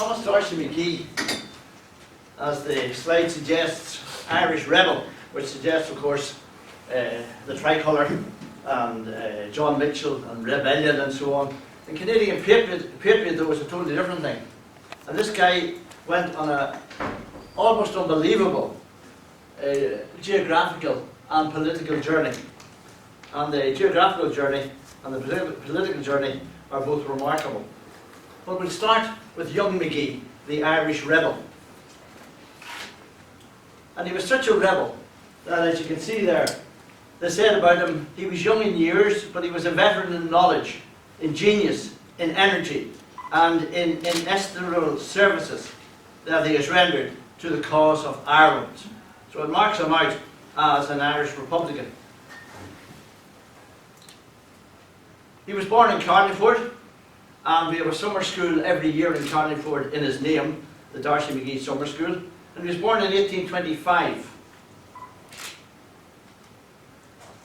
Thomas D'Arcy McGee, as the slide suggests, Irish rebel, which suggests, of course, the tricolour and John Mitchell and rebellion and so on. In Canadian patriot, though, was a totally different thing. And this guy went on a almost unbelievable geographical and political journey. And the geographical journey and the political journey are both remarkable. But we'll start with young McGee, the Irish rebel. And he was such a rebel that, as you can see there, they said about him, he was young in years, but he was a veteran in knowledge, in genius, in energy, and in inestimable services that he has rendered to the cause of Ireland. So it marks him out as an Irish Republican. He was born in Carlingford, and we have a summer school every year in Carlingford in his name, the D'Arcy McGee Summer School. And he was born in 1825.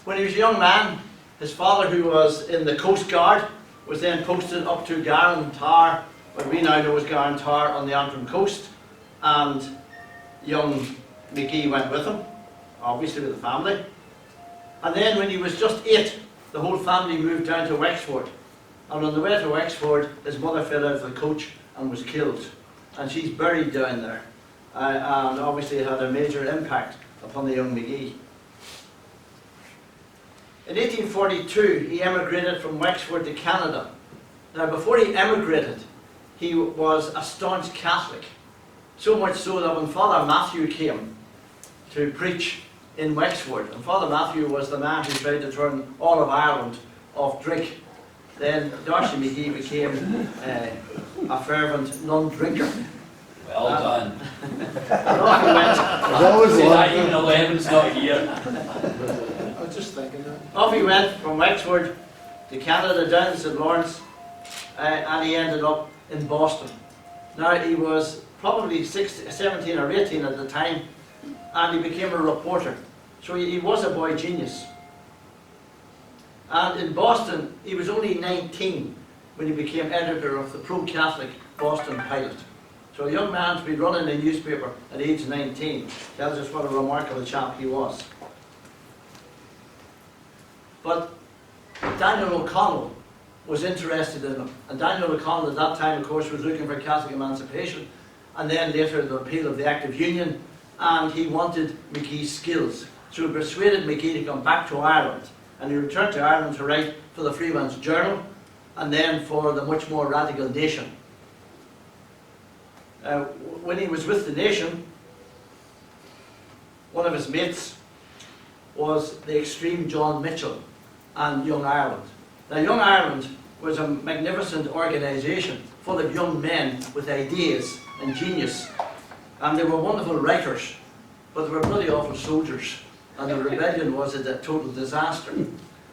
When he was a young man, his father, who was in the Coast Guard, was then posted up to Garran Tower, what we now know as Garran Tower on the Antrim coast, and young McGee went with him, obviously with the family. And then when he was just 8, the whole family moved down to Wexford. And on the way to Wexford, his mother fell out of the coach and was killed. And she's buried down there. And obviously it had a major impact upon the young McGee. In 1842, he emigrated from Wexford to Canada. Now, before he emigrated, he was a staunch Catholic. So much so that when Father Matthew came to preach in Wexford, and Father Matthew was the man who tried to turn all of Ireland off drink, then D'Arcy McGee became a fervent non-drinker. Well done. And off he went. Always that even 11's not here. I was just thinking that. Off he went from Wexford to Canada, down to St. Lawrence, and he ended up in Boston. Now, he was probably 17 or 18 at the time, and he became a reporter. So he was a boy genius. And in Boston, he was only 19 when he became editor of the pro-Catholic Boston Pilot. So a young man to be running a newspaper at age 19 tells us what a remarkable chap he was. But Daniel O'Connell was interested in him. And Daniel O'Connell at that time, of course, was looking for Catholic emancipation, and then later the repeal of the Act of Union, and he wanted McGee's skills. So he persuaded McGee to come back to Ireland, and he returned to Ireland to write for the Freeman's Journal, and then for the much more radical Nation. When he was with the Nation, one of his mates was the extreme John Mitchell and Young Ireland. Now, Young Ireland was a magnificent organisation full of young men with ideas and genius, and they were wonderful writers, but they were bloody awful soldiers, and the rebellion was a total disaster.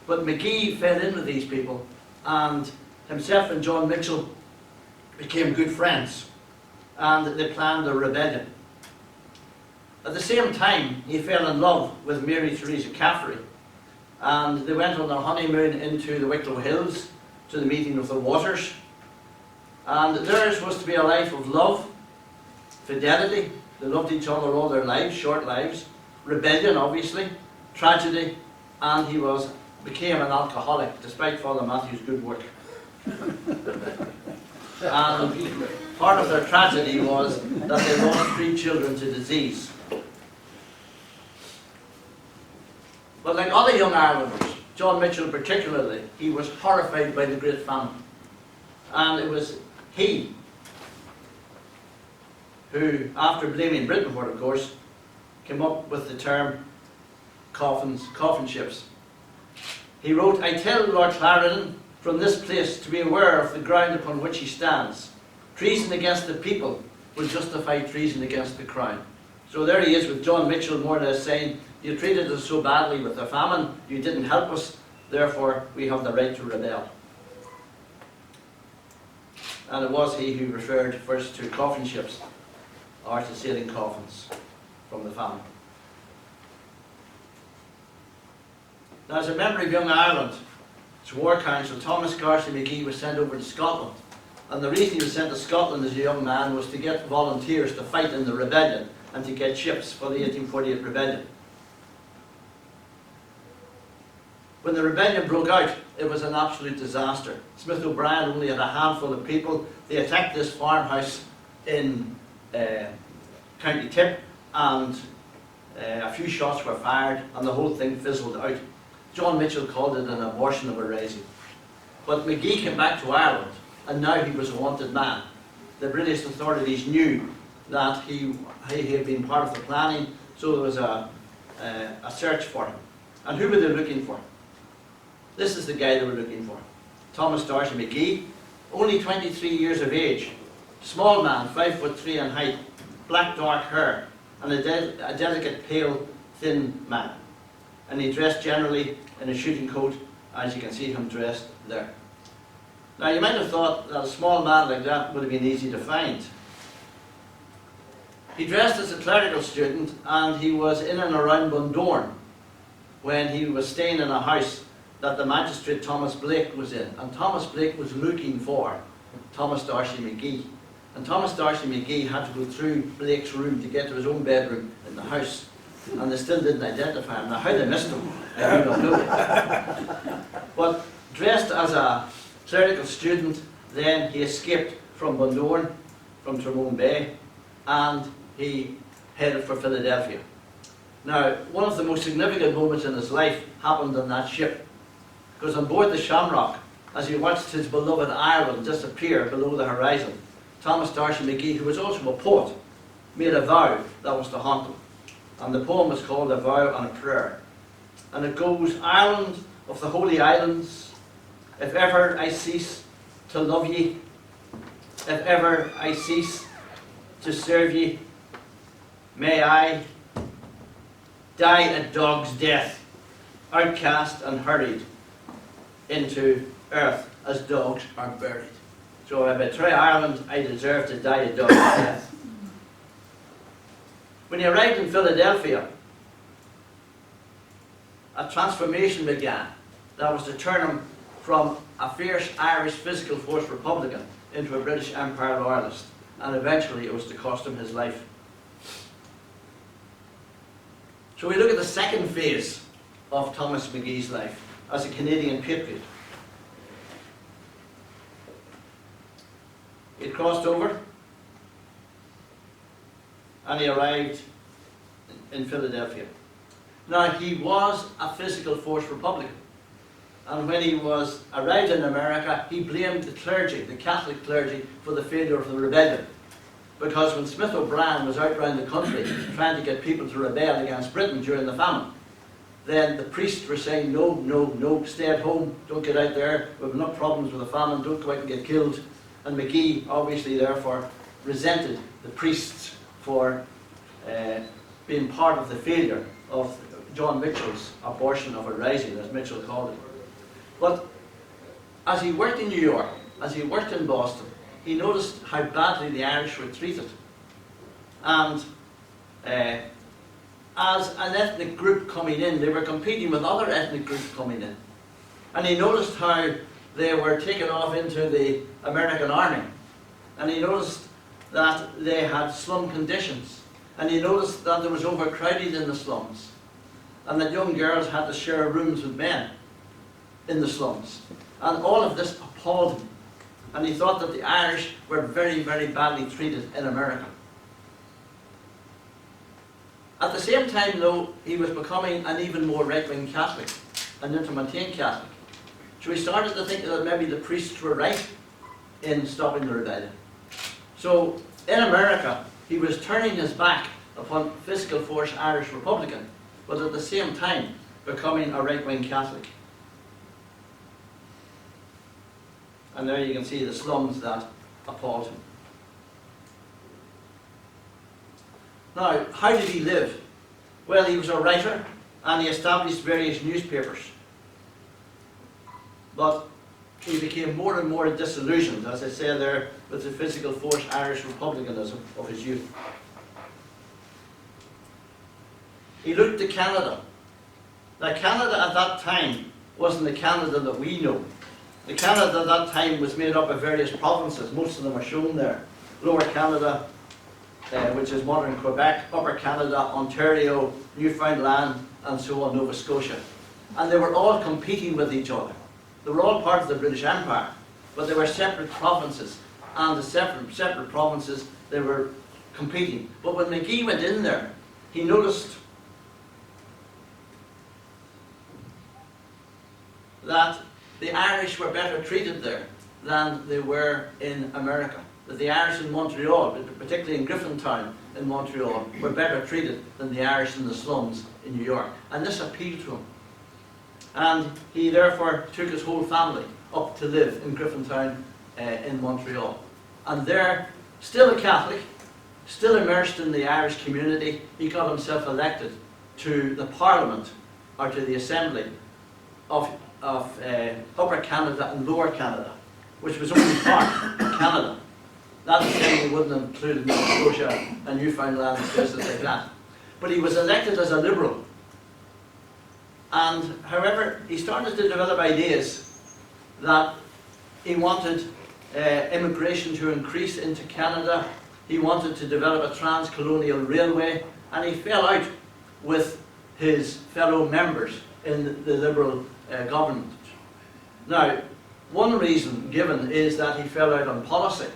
But McGee fell in with these people, and himself and John Mitchell became good friends, and they planned a rebellion. At the same time, he fell in love with Mary Theresa Caffrey, and they went on their honeymoon into the Wicklow Hills to the meeting of the Waters. And theirs was to be a life of love, fidelity. They loved each other all their lives, short lives. Rebellion, obviously, tragedy, and he became an alcoholic, despite Father Matthew's good work. And part of their tragedy was that they lost 3 children to disease. But like other young Irelanders, John Mitchell particularly, he was horrified by the Great Famine. And it was he who, after blaming Britain for it, of course, came up with the term coffin ships. He wrote, "I tell Lord Clarendon from this place to be aware of the ground upon which he stands. Treason against the people will justify treason against the crown." So there he is with John Mitchell more or less saying, you treated us so badly with the famine, you didn't help us, therefore we have the right to rebel. And it was he who referred first to coffin ships, or to sailing coffins from the famine. Now, as a member of Young Ireland, its War Council, Thomas D'Arcy McGee was sent over to Scotland, And the reason he was sent to Scotland as a young man was to get volunteers to fight in the rebellion and to get ships for the 1848 rebellion. When the rebellion broke out, it was an absolute disaster. Smith O'Brien only had a handful of people. They attacked this farmhouse in County Tip, and a few shots were fired, and the whole thing fizzled out. John Mitchell called it an abortion of a rising. But McGee came back to Ireland, and now he was a wanted man. The British authorities knew that he had been part of the planning, so there was a search for him. And who were they looking for? This is the guy they were looking for. Thomas D'Arcy McGee, only 23 years of age, small man, 5'3" in height, black dark hair, and a delicate, pale, thin man. And he dressed generally in a shooting coat, as you can see him dressed there. Now you might have thought that a small man like that would have been easy to find. He dressed as a clerical student, and he was in and around Bundoran when he was staying in a house that the magistrate Thomas Blake was in. And Thomas Blake was looking for Thomas D'Arcy McGee. And Thomas D'Arcy McGee had to go through Blake's room to get to his own bedroom in the house. And they still didn't identify him. Now how they missed him, I do not know. But dressed as a clerical student, then he escaped from Bundoran, from Tyrone Bay, and he headed for Philadelphia. Now, one of the most significant moments in his life happened on that ship. Because on board the Shamrock, as he watched his beloved Ireland disappear below the horizon, Thomas D'Arcy McGee, who was also a poet, made a vow that was to haunt him. And the poem was called A Vow and a Prayer. And it goes, Ireland of the Holy Islands, if ever I cease to love ye, if ever I cease to serve ye, may I die a dog's death, outcast and hurried into earth as dogs are buried. So if I betray Ireland, I deserve to die a dog's death. When he arrived in Philadelphia, a transformation began that was to turn him from a fierce Irish physical force Republican into a British Empire loyalist, and eventually it was to cost him his life. So we look at the second phase of Thomas McGee's life as a Canadian patriot. He crossed over and he arrived in Philadelphia. Now he was a physical force Republican, and when he arrived in America, he blamed the clergy, the Catholic clergy, for the failure of the rebellion. Because when Smith O'Brien was out around the country trying to get people to rebel against Britain during the famine, then the priests were saying, no, no, no, stay at home, don't get out there, we have enough problems with the famine, don't go out and get killed. And McGee obviously therefore resented the priests for being part of the failure of John Mitchell's abortion of a rising, as Mitchell called it. But as he worked in New York, as he worked in Boston, he noticed how badly the Irish were treated. And as an ethnic group coming in, they were competing with other ethnic groups coming in. And he noticed how they were taken off into the American army. And he noticed that they had slum conditions. And he noticed that there was overcrowding in the slums. And that young girls had to share rooms with men in the slums. And all of this appalled him. And he thought that the Irish were very, very badly treated in America. At the same time, though, he was becoming an even more right-wing Catholic, an ultramontane Catholic. So he started to think that maybe the priests were right in stopping the rebellion. So in America, he was turning his back upon physical force Irish Republican, but at the same time becoming a right-wing Catholic. And there you can see the slums that appalled him. Now, how did he live? Well, he was a writer and he established various newspapers. But he became more and more disillusioned, as I say there, with the physical force Irish republicanism of his youth. He looked to Canada. Now, Canada at that time wasn't the Canada that we know. The Canada at that time was made up of various provinces. Most of them are shown there. Lower Canada, which is modern Quebec, Upper Canada, Ontario, Newfoundland, and so on, Nova Scotia. And they were all competing with each other. They were all part of the British Empire, but they were separate provinces. And the separate provinces, they were competing. But when McGee went in there, he noticed that the Irish were better treated there than they were in America. That the Irish in Montreal, particularly in Griffintown in Montreal, were better treated than the Irish in the slums in New York. And this appealed to him. And he therefore took his whole family up to live in Griffintown in Montreal. And there, still a Catholic, still immersed in the Irish community, he got himself elected to the Parliament, or to the Assembly of Upper Canada and Lower Canada, which was only part of Canada. That assembly wouldn't include Nova Scotia and Newfoundland and places like that. But he was elected as a Liberal. And however, he started to develop ideas that he wanted immigration to increase into Canada. He wanted to develop a trans-colonial railway, and he fell out with his fellow members in the Liberal government. Now, one reason given is that he fell out on policy.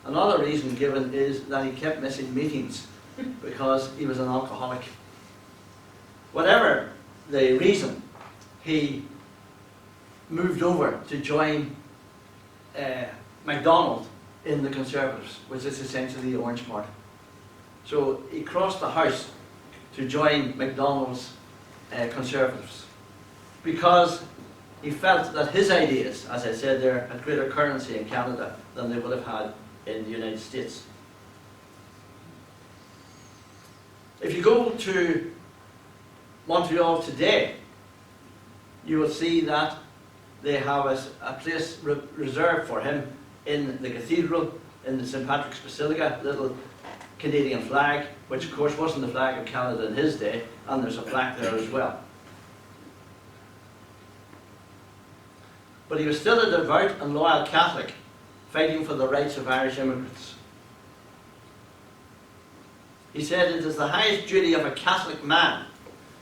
Another reason given is that he kept missing meetings because he was an alcoholic. Whatever the reason, he moved over to join MacDonald in the Conservatives, which is essentially the Orange Party. So he crossed the House to join MacDonald's Conservatives because he felt that his ideas, as I said there, had greater currency in Canada than they would have had in the United States. If you go to Montreal today, you will see that they have a place reserved for him in the cathedral, in the St. Patrick's Basilica, little Canadian flag, which of course wasn't the flag of Canada in his day, and there's a flag there as well. But he was still a devout and loyal Catholic, fighting for the rights of Irish immigrants. He said, "It is the highest duty of a Catholic man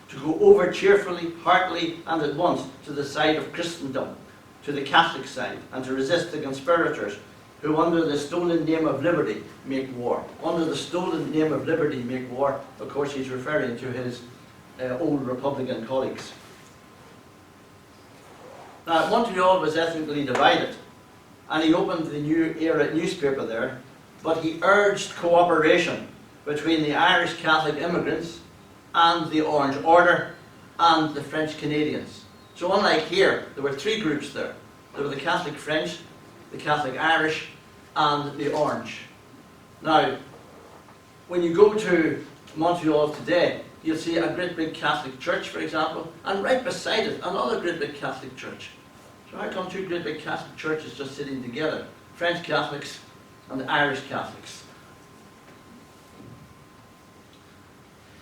to go over cheerfully, heartily, and at once to the side of Christendom, to the Catholic side, and to resist the conspirators who under the stolen name of liberty make war." Under the stolen name of liberty make war, of course he's referring to his old Republican colleagues. Now, Montreal was ethnically divided, and he opened the New Era newspaper there, but he urged cooperation between the Irish Catholic immigrants and the Orange Order and the French Canadians. So unlike here, there were three groups there. There were the Catholic French, the Catholic Irish, and the Orange. Now, when you go to Montreal today, you'll see a great big Catholic church, for example, and right beside it, another great big Catholic church. So how come two great big Catholic churches just sitting together? French Catholics and Irish Catholics.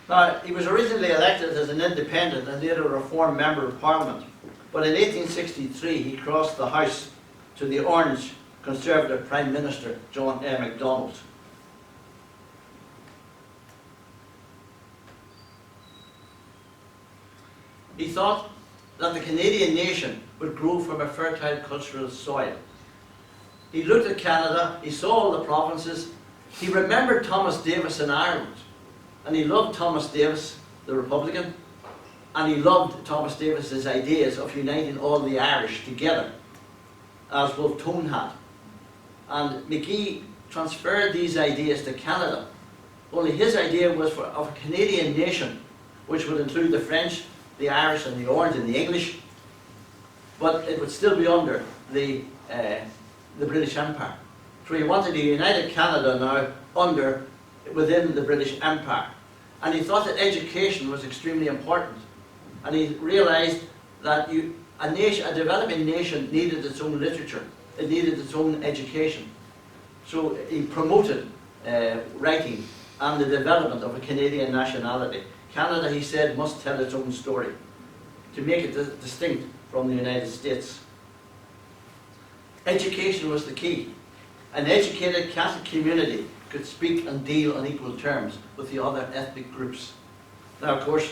Now, he was originally elected as an independent and later a Reform Member of Parliament. But in 1863, he crossed the House to the Orange Conservative Prime Minister, John A. Macdonald. He thought that the Canadian nation would grow from a fertile cultural soil. He looked at Canada, he saw all the provinces, he remembered Thomas Davis in Ireland, and he loved Thomas Davis, the Republican, and he loved Thomas Davis's ideas of uniting all the Irish together, as Wolfe Tone had. And McGee transferred these ideas to Canada, only his idea was of a Canadian nation, which would include the French, the Irish and the Orange and the English, but it would still be under the British Empire. So he wanted a united Canada now within the British Empire. And he thought that education was extremely important. And he realized that a developing nation needed its own literature. It needed its own education. So he promoted writing and the development of a Canadian nationality. Canada, he said, must tell its own story to make it distinct from the United States. Education was the key. An educated Catholic community could speak and deal on equal terms with the other ethnic groups. Now, of course,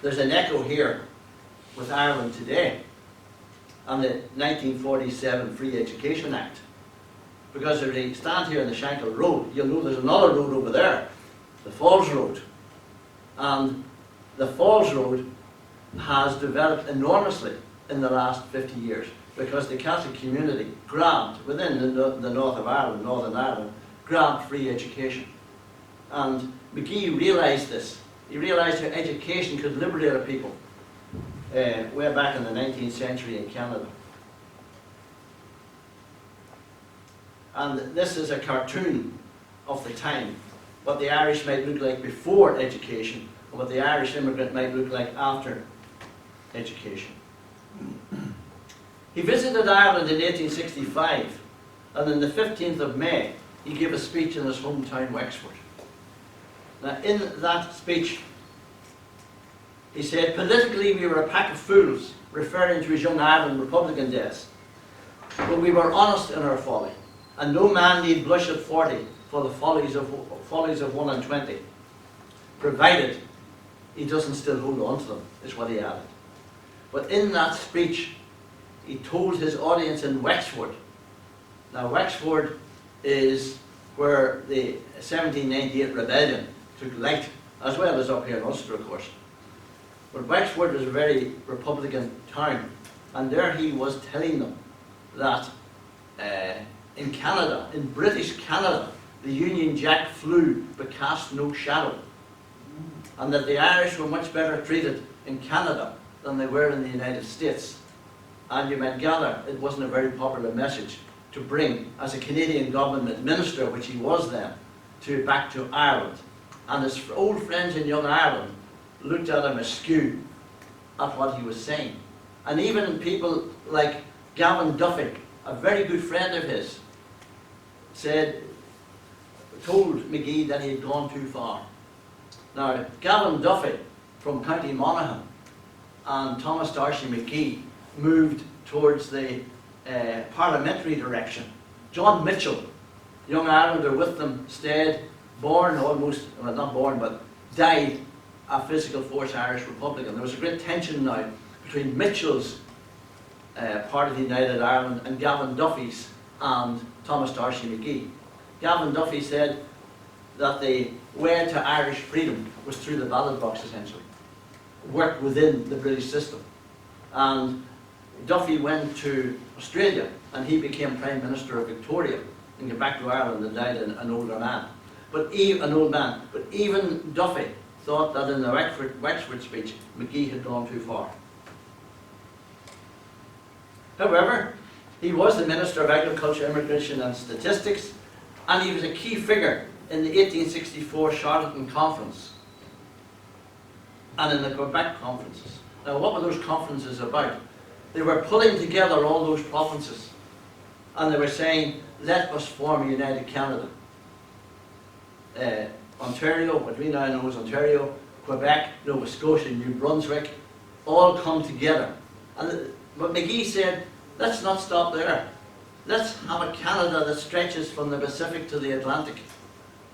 there's an echo here with Ireland today and the 1947 Free Education Act. Because if you stand here on the Shankill Road, you'll know there's another road over there, the Falls Road. And the Falls Road has developed enormously in the last 50 years because the Catholic community grabbed, within the north of Ireland, Northern Ireland, grabbed free education. And McGee realised this. He realised how education could liberate a people way back in the 19th century in Canada. And this is a cartoon of the time, what the Irish might look like before education and what the Irish immigrant might look like after education. He visited Ireland in 1865, and on the 15th of May, he gave a speech in his hometown, Wexford. Now, in that speech, he said, politically we were a pack of fools, referring to his young Ireland Republican days. But we were honest in our folly, and no man need blush at 40 for the follies of 1 and 20, provided he doesn't still hold on to them, is what he added. But in that speech, he told his audience in Wexford. Now, Wexford is where the 1798 rebellion took light, as well as up here in Ulster, of course. But Wexford was a very Republican town, and there he was telling them that in Canada, in British Canada, the Union Jack flew but cast no shadow, and that the Irish were much better treated in Canada than they were in the United States. And you might gather it wasn't a very popular message to bring as a Canadian government minister, which he was then, back to Ireland. And his old friends in Young Ireland looked at him askew at what he was saying. And even people like Gavin Duffy, a very good friend of his, told McGee that he had gone too far. Now, Gavin Duffy from County Monaghan and Thomas D'Arcy McGee moved towards the parliamentary direction. John Mitchell, young Irelander with them, stayed, born almost, well not born, but died a physical force Irish Republican. There was a great tension now between Mitchell's part of the United Ireland and Gavin Duffy's and Thomas D'Arcy McGee. Gavin Duffy said that the way to Irish freedom was through the ballot box, essentially. Worked within the British system. And Duffy went to Australia and he became Prime Minister of Victoria and came back to Ireland and died an older man. But even Duffy thought that in the Wexford speech, McGee had gone too far. However, he was the Minister of Agriculture, Immigration and Statistics, and he was a key figure in the 1864 Charlottetown Conference and in the Quebec conferences. Now, what were those conferences about? They were pulling together all those provinces, and they were saying, let us form a united Canada. Ontario, what we now know as Ontario, Quebec, Nova Scotia, New Brunswick, all come together. But McGee said, let's not stop there. Let's have a Canada that stretches from the Pacific to the Atlantic.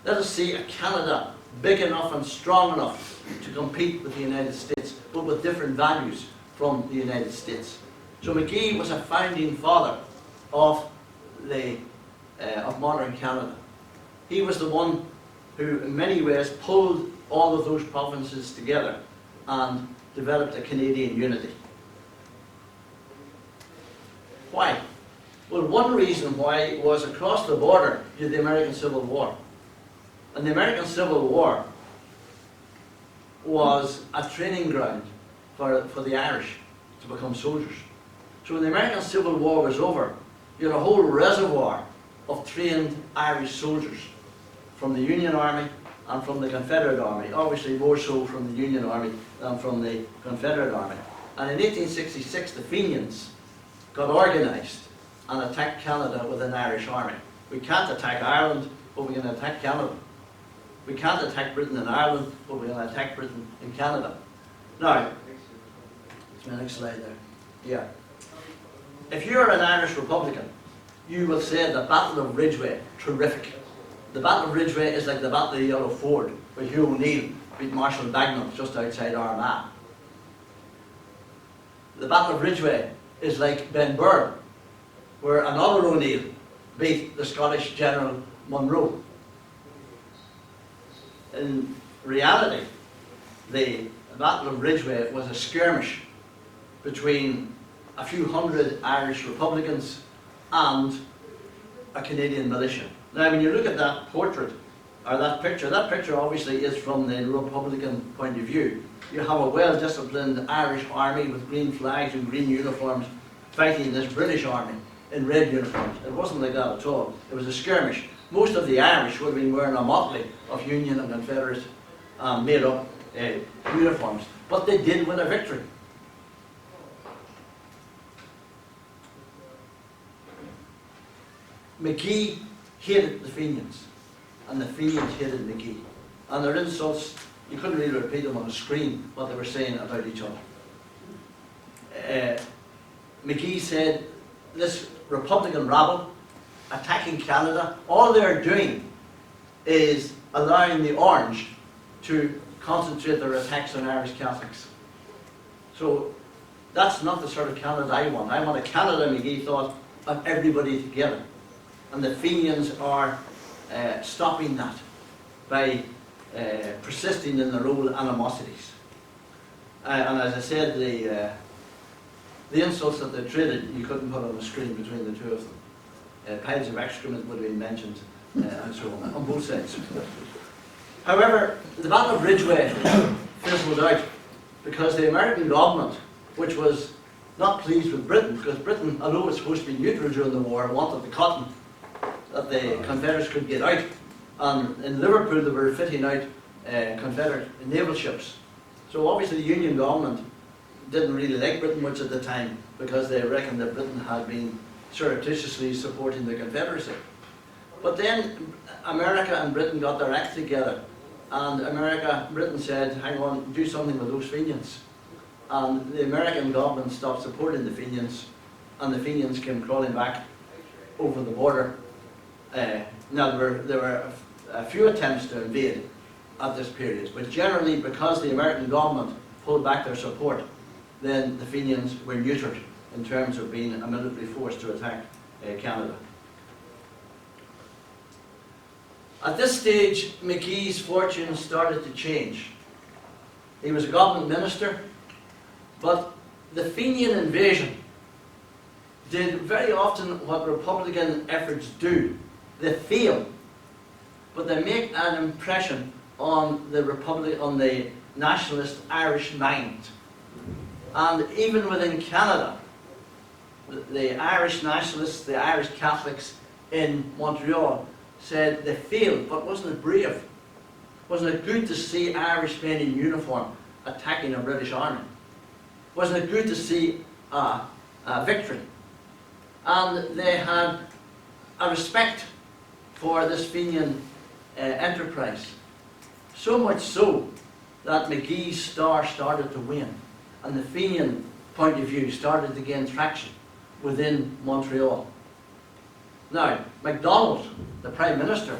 Let us see a Canada big enough and strong enough to compete with the United States, but with different values from the United States. So McGee was a founding father of modern Canada. He was the one who, in many ways, pulled all of those provinces together and developed a Canadian unity. Why? Well, one reason why was across the border you had the American Civil War. And the American Civil War was a training ground for the Irish to become soldiers. So when the American Civil War was over, you had a whole reservoir of trained Irish soldiers from the Union Army and from the Confederate Army, obviously more so from the Union Army than from the Confederate Army. And in 1866, the Fenians got organised and attacked Canada with an Irish army. We can't attack Ireland, but we can attack Canada. We can't attack Britain in Ireland, but we can attack Britain in Canada. Now, it's my next slide there. Yeah. If you're an Irish Republican you will say the Battle of Ridgeway, terrific. The Battle of Ridgeway is like the Battle of the Yellow Ford, where Hugh O'Neill beat Marshal Bagnall just outside Armagh. The Battle of Ridgeway is like Benburn, where another O'Neill beat the Scottish General Monro. In reality, the Battle of Ridgeway was a skirmish between a few hundred Irish Republicans and a Canadian militia. Now, when you look at that portrait, or that picture obviously is from the Republican point of view. You have a well-disciplined Irish army with green flags and green uniforms fighting this British army in red uniforms. It wasn't like that at all. It was a skirmish. Most of the Irish would have been wearing a motley of Union and Confederate made-up uniforms, but they did win a victory. McGee hated the Fenians, and the Fenians hated McGee. And their insults, you couldn't really repeat them on the screen, what they were saying about each other. McGee said, this Republican rabble attacking Canada, all they're doing is allowing the Orange to concentrate their attacks on Irish Catholics. So that's not the sort of Canada I want. I want a Canada, McGee thought, of everybody together. And the Fenians are stopping that by persisting in their old animosities. And as I said, the insults that they traded, you couldn't put on the screen between the two of them. Piles of excrement would have been mentioned, and so on both sides. However, the Battle of Ridgeway fizzled out because the American government, which was not pleased with Britain, because Britain, although it was supposed to be neutral during the war, wanted the cotton that the Confederates could get out. And in Liverpool they were fitting out Confederate naval ships. So obviously the Union government didn't really like Britain much at the time, because they reckoned that Britain had been surreptitiously supporting the Confederacy. But then America and Britain got their act together, and Britain said, hang on, do something with those Fenians. And the American government stopped supporting the Fenians, and the Fenians came crawling back over the border. Now there were a few attempts to invade at this period, but generally because the American government pulled back their support, then the Fenians were neutered in terms of being a military force to attack Canada. At this stage, McGee's fortunes started to change. He was a government minister, but the Fenian invasion did very often what Republican efforts do. They fail, but they make an impression on the nationalist Irish mind. And even within Canada, the Irish nationalists, the Irish Catholics in Montreal said they failed, but wasn't it brave? Wasn't it good to see Irish men in uniform attacking a British army? Wasn't it good to see a victory? And they had a respect for this Fenian enterprise. So much so that McGee's star started to wane, and the Fenian point of view started to gain traction within Montreal. Now, MacDonald, the Prime Minister,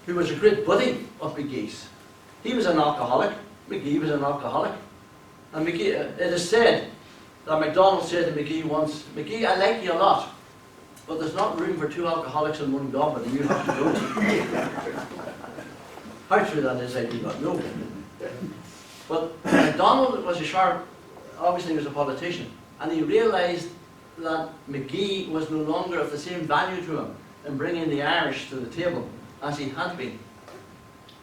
who was a great buddy of McGee's, he was an alcoholic. McGee was an alcoholic. And McGee, it is said that MacDonald said to McGee once, "McGee, I like you a lot, but there's not room for two alcoholics in one goblet, and you have to go to." How true that is, I do not know. But MacDonald was a sharp, obviously he was a politician, and he realised that McGee was no longer of the same value to him in bringing the Irish to the table as he had been.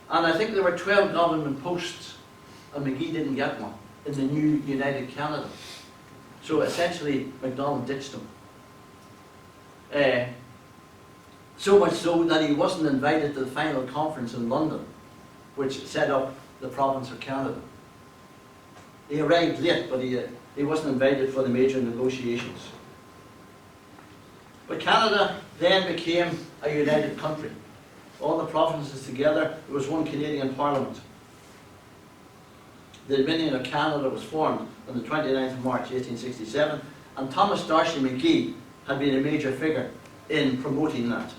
And I think there were 12 government posts, and McGee didn't get one in the new United Canada. So essentially, MacDonald ditched him. So much so that he wasn't invited to the final conference in London, which set up the province of Canada. He arrived late, but he wasn't invited for the major negotiations. But Canada then became a united country. All the provinces together, there was one Canadian Parliament. The Dominion of Canada was formed on the 29th of March 1867, and Thomas D'Arcy McGee had been a major figure in promoting that.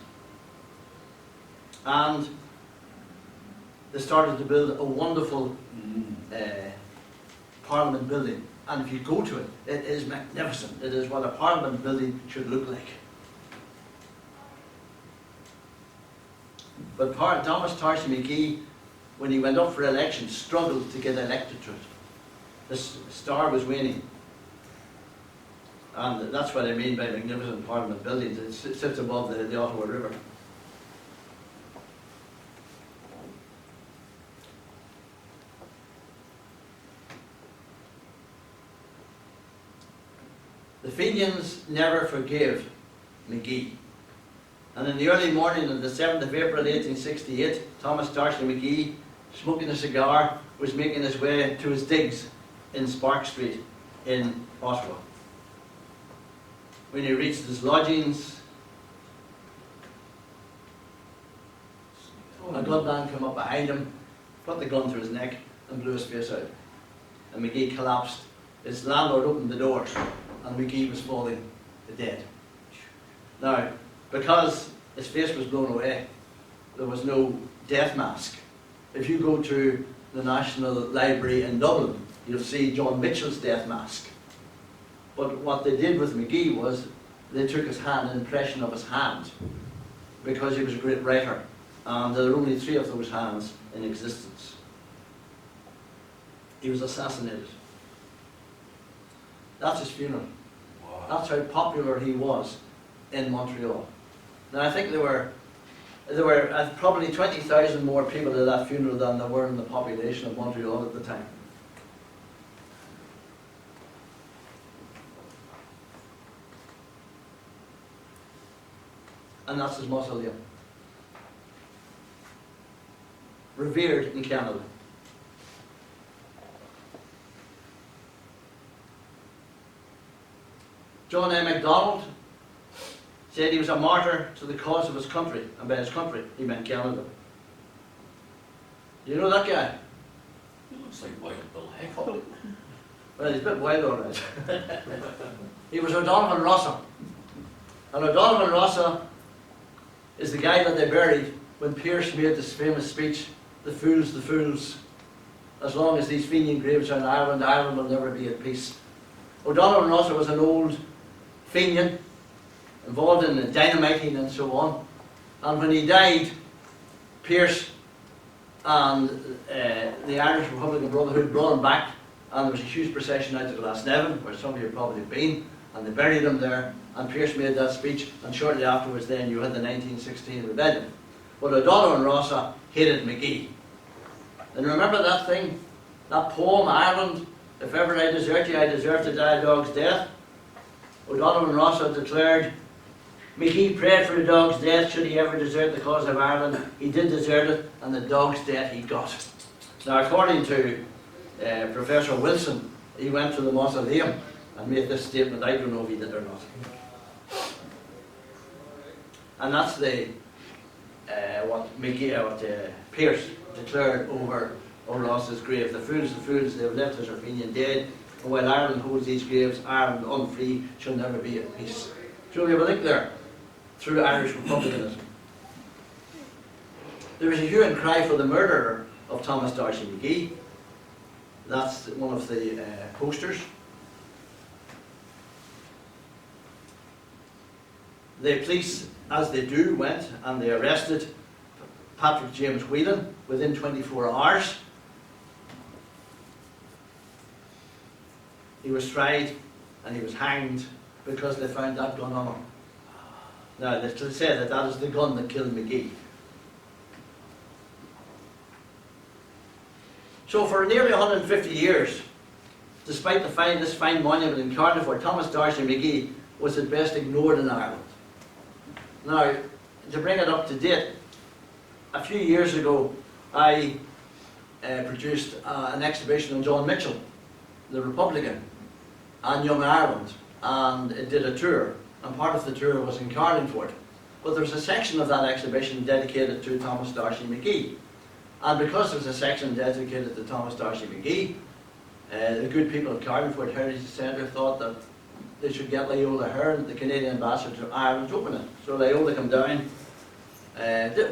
And they started to build a wonderful Parliament building. And if you go to it, it is magnificent. It is what a Parliament building should look like. But Thomas D'Arcy McGee, when he went up for election, struggled to get elected to it. The star was waning. And that's what I mean by magnificent Parliament buildings. It sits above the Ottawa River. The Fenians never forgave McGee. And in the early morning of the 7th of April 1868, Thomas D'Arcy McGee, smoking a cigar, was making his way to his digs in Spark Street in Ottawa. When he reached his lodgings, a gunman came up behind him, put the gun to his neck and blew his face out. And McGee collapsed. His landlord opened the door and McGee was falling dead. Now, because his face was blown away, there was no death mask. If you go to the National Library in Dublin, you'll see John Mitchell's death mask. But what they did with McGee was they took his hand, an impression of his hand, because he was a great writer, and there are only 3 of those hands in existence. He was assassinated. That's his funeral. Wow. That's how popular he was in Montreal. Now I think there were probably 20,000 more people at that funeral than there were in the population of Montreal at the time. And that's his mausoleum. Revered in Canada. John A. MacDonald said he was a martyr to the cause of his country, and by his country he meant Canada. You know that guy? He looks like Wild Bill Hickok. Well, he's a bit wild all right. He was O'Donovan Rossa. And O'Donovan Rossa is the guy that they buried when Pearse made this famous speech, the fools, as long as these Fenian graves are in Ireland, Ireland will never be at peace. O'Donovan Rossa was an old Fenian, involved in dynamiting and so on. And when he died, Pearse and the Irish Republican Brotherhood brought him back, and there was a huge procession out to Glasnevin, where some of you have probably been, and they buried him there, and Pearse made that speech, and shortly afterwards then you had the 1916 rebellion. But O'Donovan Rossa hated McGee. And remember that thing, that poem, Ireland, if ever I desert you, I deserve to die a dog's death? O'Donovan Rossa declared, McGee prayed for the dog's death should he ever desert the cause of Ireland. He did desert it, and the dog's death he got. Now, according to Professor Wilson, he went to the mausoleum and made this statement. I don't know if he did or not. And that's what Pearse declared over Rossa's grave. The fools, they have left us our Fenian dead, and while Ireland holds these graves, Ireland unfree shall never be at peace. So we have a link there through Irish republicanism. There was a hue and cry for the murderer of Thomas D'Arcy McGee. That's one of the posters. The police, as they do, went and they arrested Patrick James Whelan within 24 hours. He was tried and he was hanged because they found that gun on him. Now, they still say that that is the gun that killed McGee. So for nearly 150 years, despite this fine monument in Carlingford, Thomas D'Arcy McGee was at best ignored in Ireland. Now, to bring it up to date, a few years ago I produced an exhibition on John Mitchell, the Republican, and Young Ireland, and it did a tour, and part of the tour was in Carlingford. But there's a section of that exhibition dedicated to Thomas D'Arcy McGee. And because there's a section dedicated to Thomas D'Arcy McGee, the good people of Carlingford Heritage Centre thought that they should get Loyola Hearn, the Canadian ambassador to Ireland, to open it. So Loyola came down.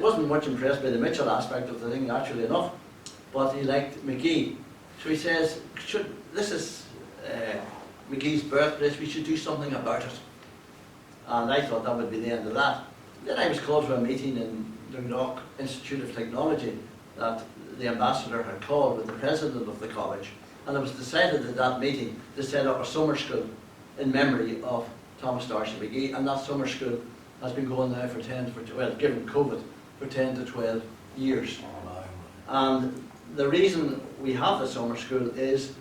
Wasn't much impressed by the Mitchell aspect of the thing, naturally enough, but he liked McGee. So he says, this is McGee's birthplace, we should do something about it. And I thought that would be the end of that. Then I was called for a meeting in the Knock Institute of Technology that the ambassador had called with the president of the college, and it was decided at that meeting to set up a summer school in memory of Thomas D'Arcy McGee, and that summer school has been going now for given COVID, for 10 to 12 years. And the reason we have the summer school is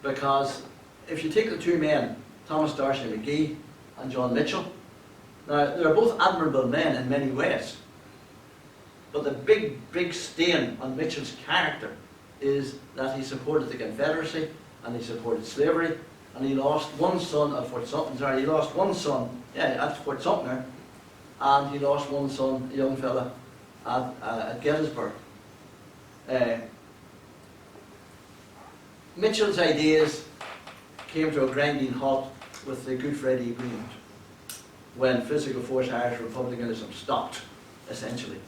because if you take the two men, Thomas D'Arcy McGee and John Mitchell, now they're both admirable men in many ways, but the big stain on Mitchell's character is that he supported the Confederacy and he supported slavery, and he lost one son at Fort Sumter. He lost one son, at Fort Sumter, and he lost one son, a young fella, at Gettysburg. Mitchell's ideas came to a grinding halt with the Good Friday Agreement, when physical force Irish republicanism stopped, essentially,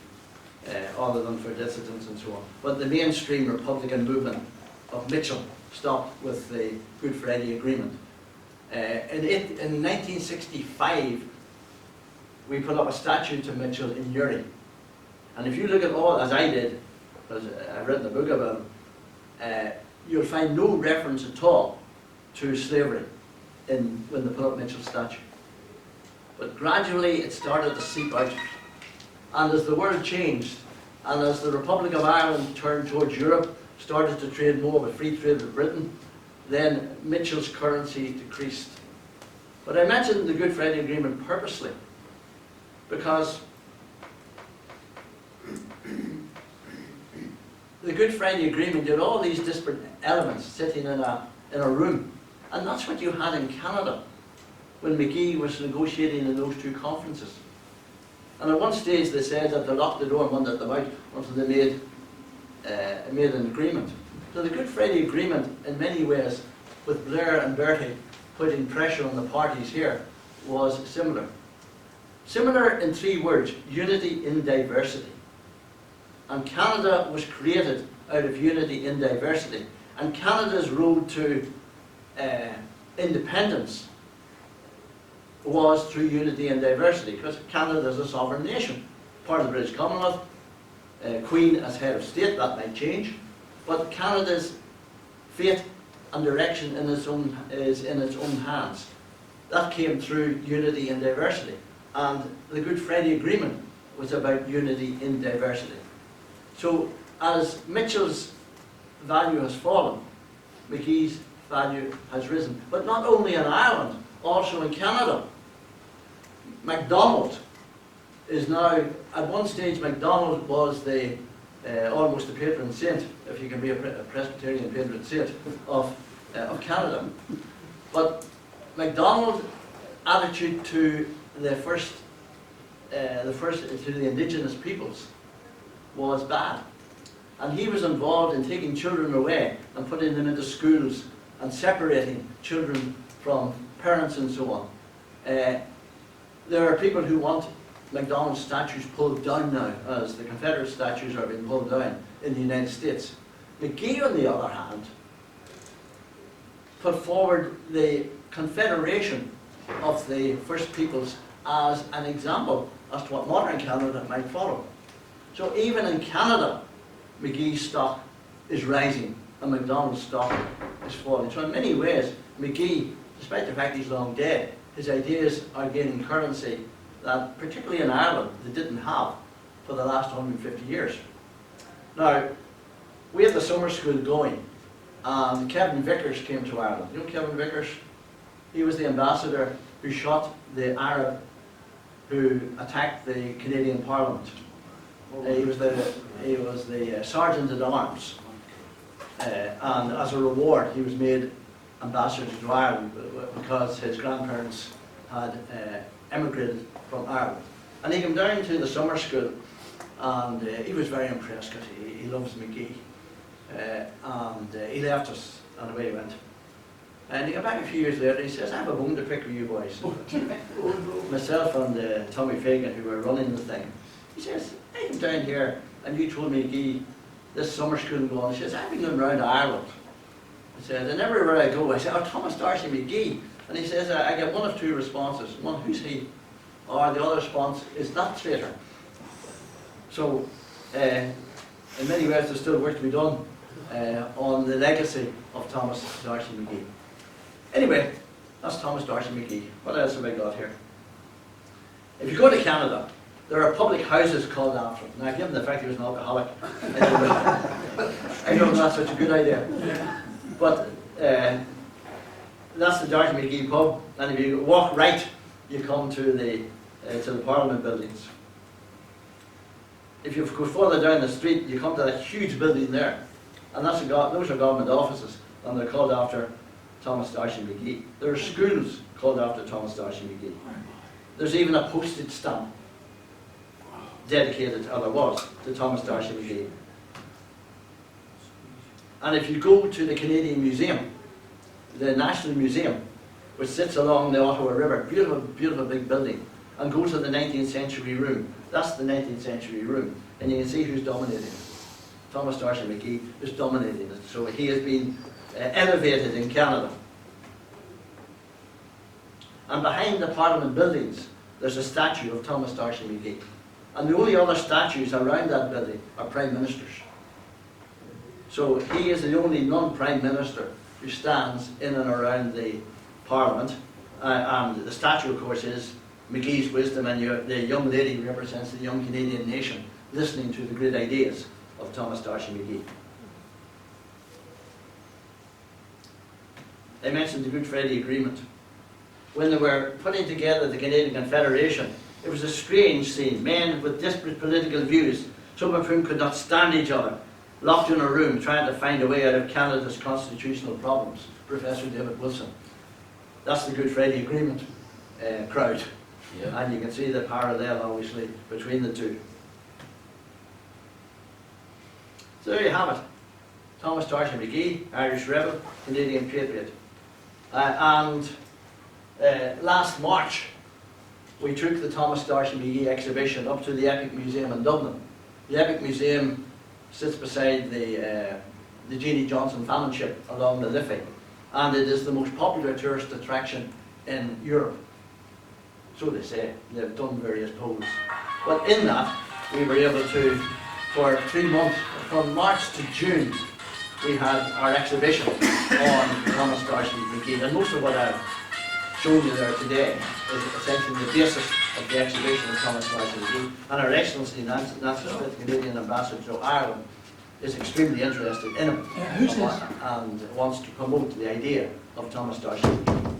other than for dissidents and so on. But the mainstream Republican movement of Mitchell stopped with the Good Friday Agreement. In 1965, we put up a statue to Mitchell in Uri. And if you look at all, as I did, because I've written a book about him, you'll find no reference at all to slavery when they put up Mitchell's statue. But gradually it started to seep out. And as the world changed, and as the Republic of Ireland turned towards Europe, started to trade more with free trade with Britain, then Mitchell's currency decreased. But I mentioned the Good Friday Agreement purposely, because the Good Friday Agreement had all these disparate elements sitting in a room. And that's what you had in Canada when McGee was negotiating in those two conferences. And at one stage they said that they locked the door and wouldn't let them out until they made an agreement. So the Good Friday Agreement, in many ways, with Blair and Bertie putting pressure on the parties here, was similar. Similar in three words: unity in diversity. And Canada was created out of unity in diversity. And Canada's road to independence was through unity and diversity, because Canada is a sovereign nation, part of the British Commonwealth, Queen as head of state. That might change, but Canada's fate and direction is in its own hands. That came through unity and diversity, and the Good Friday Agreement was about unity in diversity. So as Mitchell's value has fallen, McGee's value has risen, but not only in Ireland, also in Canada. MacDonald is now, at one stage MacDonald was almost the patron saint, if you can be a Presbyterian patron saint, of Canada. But MacDonald's attitude to the indigenous peoples was bad. And he was involved in taking children away and putting them into schools and separating children from parents and so on. There are people who want MacDonald's statues pulled down now, as the Confederate statues are being pulled down in the United States. McGee, on the other hand, put forward the Confederation of the First Peoples as an example as to what modern Canada might follow. So even in Canada, McGee's stock is rising and MacDonald's stock is falling. So in many ways, McGee, despite the fact he's long dead, his ideas are gaining currency that, particularly in Ireland, they didn't have for the last 150 years. Now, we had the summer school going, and Kevin Vickers came to Ireland. You know Kevin Vickers? He was the ambassador who shot the Arab who attacked the Canadian Parliament. He was the sergeant at arms, and as a reward he was made ambassador to Ireland because his grandparents had emigrated from Ireland. And he came down to the summer school, and he was very impressed because he loves McGee. And he left us, and away he went. And he got back a few years later, he says, I have a bone to pick with you boys. Myself and Tommy Fagan, who were running the thing. He says, I came down here and you told me, Guy, this summer school go on. He says, I've been going around Ireland. He said, and everywhere I go, I say, oh, Thomas D'Arcy McGee. And he says, I get one of two responses. One, who's he? Or the other response is that traitor. So, in many ways, there's still work to be done on the legacy of Thomas D'Arcy McGee. Anyway, that's Thomas D'Arcy McGee. What else have I got here? If you go to Canada, there are public houses called after him. Now, given the fact he was an alcoholic, I don't know that's such a good idea. But that's the D'Arcy McGee pub, and if you walk right, you come to the Parliament buildings. If you go further down the street, you come to that huge building there, and those are government offices, and they're called after Thomas D'Arcy McGee. There are schools called after Thomas D'Arcy McGee. There's even a postage stamp dedicated, or there was, to Thomas D'Arcy McGee. And if you go to the Canadian Museum, the National Museum, which sits along the Ottawa River, beautiful, beautiful big building, and go to the 19th century room, that's the 19th century room, and you can see who's dominating it. Thomas D'Arcy McGee is dominating it, so he has been elevated in Canada. And behind the Parliament buildings, there's a statue of Thomas D'Arcy McGee. And the only other statues around that building are Prime Ministers. So he is the only non-Prime Minister who stands in and around the Parliament. And the statue, of course, is McGee's wisdom, and the young lady represents the young Canadian nation listening to the great ideas of Thomas D'Arcy McGee. I mentioned the Good Friday Agreement. When they were putting together the Canadian Confederation, it was a strange scene. Men with disparate political views, some of whom could not stand each other, locked in a room trying to find a way out of Canada's constitutional problems. Professor David Wilson. That's the Good Friday Agreement crowd. Yeah. And you can see the parallel, obviously, between the two. So there you have it. Thomas D'Arcy McGee, Irish rebel, Canadian patriot. Last March, we took the Thomas D'Arcy McGee exhibition up to the Epic Museum in Dublin. The Epic Museum sits beside the Jeannie Johnson Famine Ship along the Liffey, and it is the most popular tourist attraction in Europe. So they say. They've done various polls. But in that, we were able to, for 3 months, from March to June, we had our exhibition on Thomas D'Arcy McGee, and most of what I've shown you there today is essentially the basis of the exhibition of Thomas D'Arcy McGee. And Our Excellency Nancy Smith, Canadian Ambassador to Ireland, is extremely interested in him and wants to promote the idea of Thomas D'Arcy McGee.